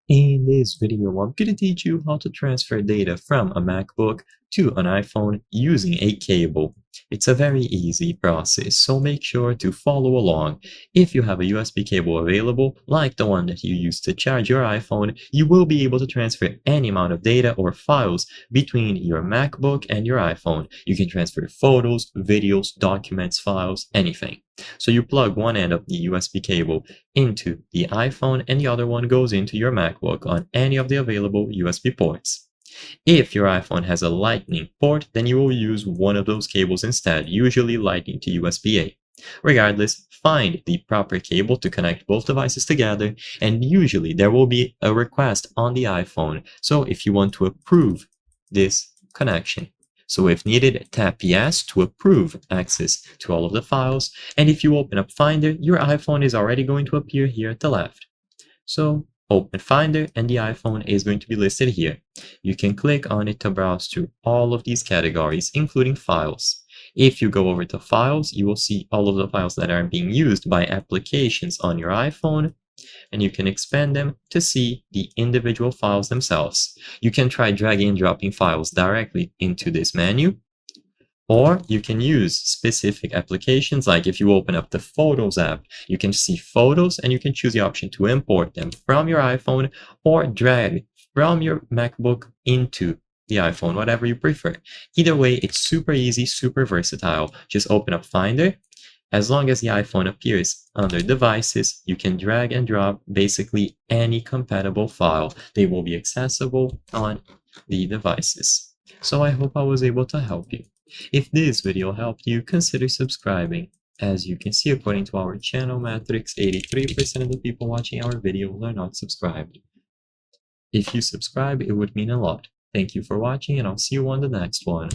In this video, I'm going to teach you how to transfer data from a MacBook to an iPhone using a cable. It's a very easy process, so make sure to follow along. If you have a USB cable available, like the one that you use to charge your iPhone, you will be able to transfer any amount of data or files between your MacBook and your iPhone. You can transfer photos, videos, documents, files, anything. So you plug one end of the USB cable into the iPhone and the other one goes into your MacBook on any of the available USB ports. If your iPhone has a Lightning port, then you will use one of those cables instead, usually Lightning to USB-A. Regardless, find the proper cable to connect both devices together, and usually there will be a request on the iPhone. So if you want to approve this connection, so if needed, tap yes to approve access to all of the files, and if you open up Finder, your iPhone is already going to appear here at the left. So open Finder and the iPhone is going to be listed here. You can click on it to browse through all of these categories, including files. If you go over to Files, you will see all of the files that are being used by applications on your iPhone, and you can expand them to see the individual files themselves. You can try dragging and dropping files directly into this menu, or you can use specific applications, like if you open up the Photos app, you can see photos and you can choose the option to import them from your iPhone or drag from your MacBook into the iPhone, whatever you prefer. Either way, it's super easy, super versatile. Just open up Finder. As long as the iPhone appears under Devices, you can drag and drop basically any compatible file. They will be accessible on the devices. So I hope I was able to help you. If this video helped you, consider subscribing. As you can see, according to our channel metrics, 83% of the people watching our videos are not subscribed. If you subscribe, it would mean a lot. Thank you for watching, and I'll see you on the next one.